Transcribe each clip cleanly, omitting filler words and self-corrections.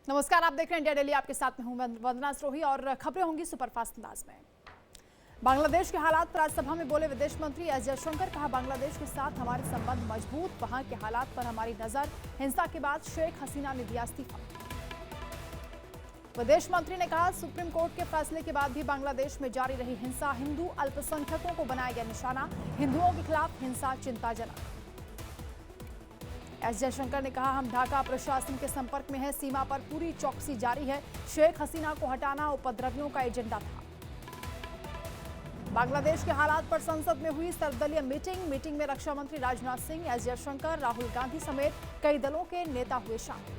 नमस्कार, आप देख रहे हैं इंडिया डेली। आपके साथ में हूं वंदना स्रोही और खबरें होंगी सुपरफास्ट अंदाज में। बांग्लादेश के हालात पर राज्यसभा में बोले विदेश मंत्री एस जयशंकर। कहा, बांग्लादेश के साथ हमारे संबंध मजबूत, वहां के हालात पर हमारी नजर। हिंसा के बाद शेख हसीना ने दिया इस्तीफा। विदेश मंत्री ने कहा, सुप्रीम कोर्ट के फैसले के बाद भी बांग्लादेश में जारी रही हिंसा। हिंदू अल्पसंख्यकों को बनाया गया निशाना। हिंदुओं के खिलाफ हिंसा चिंताजनक। एस जयशंकर ने कहा, हम ढाका प्रशासन के संपर्क में है। सीमा पर पूरी चौकसी जारी है। शेख हसीना को हटाना उपद्रवियों का एजेंडा था। बांग्लादेश के हालात पर संसद में हुई सर्वदलीय मीटिंग में रक्षा मंत्री राजनाथ सिंह, एस जयशंकर, राहुल गांधी समेत कई दलों के नेता हुए शामिल।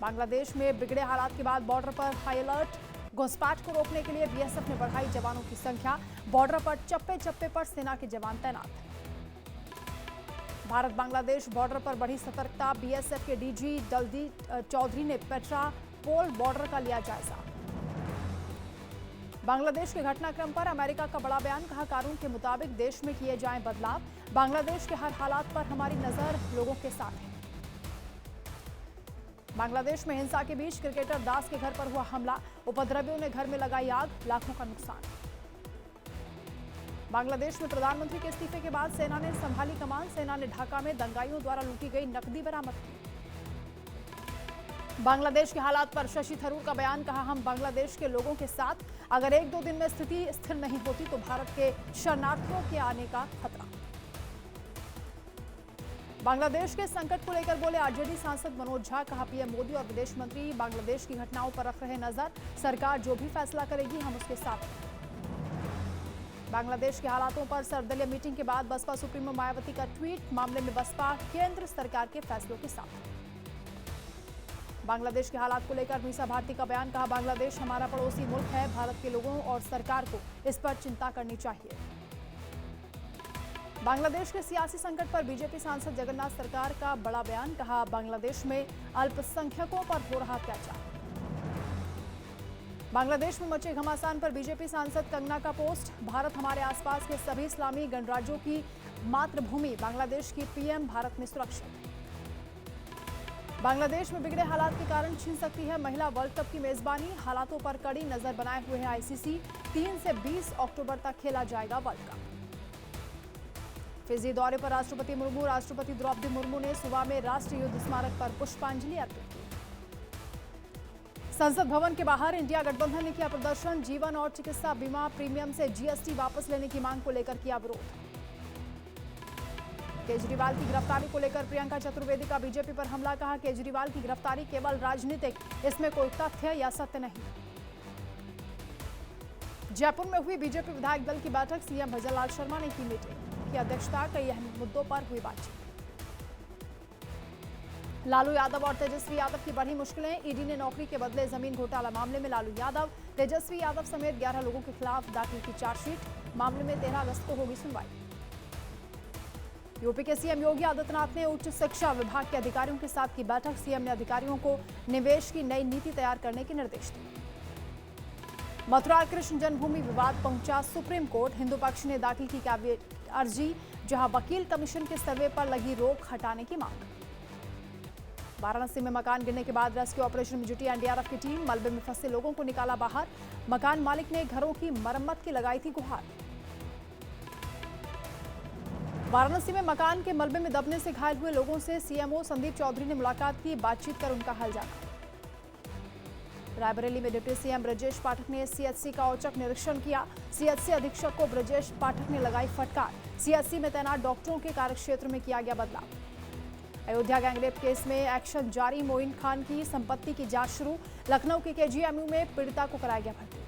बांग्लादेश में बिगड़े हालात के बाद बॉर्डर पर हाई अलर्ट। घुसपैठ को रोकने के लिए बीएसएफ ने बढ़ाई जवानों की संख्या। बॉर्डर पर चप्पे चप्पे पर सेना के जवान तैनात। भारत बांग्लादेश बॉर्डर पर बढ़ी सतर्कता। बीएसएफ के डीजी दलजीत चौधरी ने पेट्रा पोल बॉर्डर का लिया जायजा। बांग्लादेश के घटनाक्रम पर अमेरिका का बड़ा बयान। कहा, कानून के मुताबिक देश में किए जाएं बदलाव। बांग्लादेश के हर हालात पर हमारी नजर लोगों के साथ है। बांग्लादेश में हिंसा के बीच क्रिकेटर दास के घर पर हुआ हमला। उपद्रवियों ने घर में लगाई आग, लाखों का नुकसान। बांग्लादेश में प्रधानमंत्री के इस्तीफे के बाद सेना ने संभाली कमान। सेना ने ढाका में दंगाइयों द्वारा लूटी गई नकदी बरामद की। बांग्लादेश के हालात पर शशि थरूर का बयान। कहा, हम बांग्लादेश के लोगों के साथ। अगर एक दो दिन में स्थिति स्थिर नहीं होती तो भारत के शरणार्थियों के आने का खतरा। बांग्लादेश के संकट को लेकर बोले आरजेडी सांसद मनोज झा। कहा, पीएम मोदी और विदेश मंत्री बांग्लादेश की घटनाओं पर रख रहे नजर। सरकार जो भी फैसला करेगी हम उसके साथ हैं। बांग्लादेश के हालातों पर सर्वदलीय मीटिंग के बाद बसपा सुप्रीमो मायावती का ट्वीट। मामले में बसपा केंद्र सरकार के फैसलों के साथ। बांग्लादेश के हालात को लेकर मीसा भारती का बयान। कहा, बांग्लादेश हमारा पड़ोसी मुल्क है। भारत के लोगों और सरकार को इस पर चिंता करनी चाहिए। बांग्लादेश के सियासी संकट पर बीजेपी सांसद जगन्नाथ सरकार का बड़ा बयान। कहा, बांग्लादेश में अल्पसंख्यकों पर हो रहा अत्याचार। बांग्लादेश में मचे घमासान पर बीजेपी सांसद कंगना का पोस्ट। भारत हमारे आसपास के सभी इस्लामी गणराज्यों की मातृभूमि। बांग्लादेश की पीएम भारत में सुरक्षित। बांग्लादेश में बिगड़े हालात के कारण छीन सकती है महिला वर्ल्ड कप की मेजबानी। हालातों पर कड़ी नजर बनाए हुए है आईसीसी। 3 से 20 अक्टूबर तक खेला जाएगा वर्ल्ड कप। फिजी दौरे पर राष्ट्रपति मुर्मू। राष्ट्रपति द्रौपदी मुर्मू ने सुबह में राष्ट्रीय युद्ध स्मारक पर पुष्पांजलि अर्पित की। संसद भवन के बाहर इंडिया गठबंधन ने किया प्रदर्शन। जीवन और चिकित्सा बीमा प्रीमियम से जीएसटी वापस लेने की मांग को लेकर किया विरोध। केजरीवाल की गिरफ्तारी को लेकर प्रियंका चतुर्वेदी का बीजेपी पर हमला। कहा, केजरीवाल की गिरफ्तारी केवल राजनीतिक, इसमें कोई तथ्य या सत्य नहीं। जयपुर में हुई बीजेपी विधायक दल की बैठक। सीएम भजनलाल शर्मा ने की मीटिंग की अध्यक्षता। कई अहम मुद्दों पर हुई बातचीत। लालू यादव और तेजस्वी यादव की बढ़ी मुश्किलें। ईडी ने नौकरी के बदले जमीन घोटाला मामले में लालू यादव, तेजस्वी यादव समेत 11 लोगों के खिलाफ दाखिल की चार्जशीट। मामले में 13 अगस्त को होगी सुनवाई। यूपी के सीएम योगी आदित्यनाथ ने उच्च शिक्षा विभाग के अधिकारियों के साथ की बैठक। सीएम ने अधिकारियों को निवेश की नई नीति तैयार करने के निर्देश दिए। मथुरा कृष्ण जन्मभूमि विवाद पहुंचा सुप्रीम कोर्ट। हिंदू पक्ष ने दाखिल की कैविएट अर्जी, जहां वकील कमीशन के सर्वे पर लगी रोक हटाने की मांग। वाराणसी में मकान गिरने के बाद रेस्क्यू ऑपरेशन में जुटी एनडीआरएफ की टीम। मलबे में फंसे लोगों को निकाला बाहर। मकान मालिक ने घरों की मरम्मत की लगाई थी गुहार। वाराणसी में मकान के मलबे में दबने से घायल हुए लोगों से सीएमओ संदीप चौधरी ने मुलाकात की। बातचीत कर उनका हाल जाना। रायबरेली में डिप्टी सीएम ब्रजेश पाठक ने सीएचसी का औचक निरीक्षण किया। सीएचसी अधीक्षक को ब्रजेश पाठक ने लगाई फटकार। सीएचसी में तैनात डॉक्टरों के कार्यक्षेत्र में किया गया बदलाव। अयोध्या गैंगरेप केस में एक्शन जारी। मोइन खान की संपत्ति की जांच शुरू। लखनऊ के केजीएमयू में पीड़िता को कराया गया भर्ती।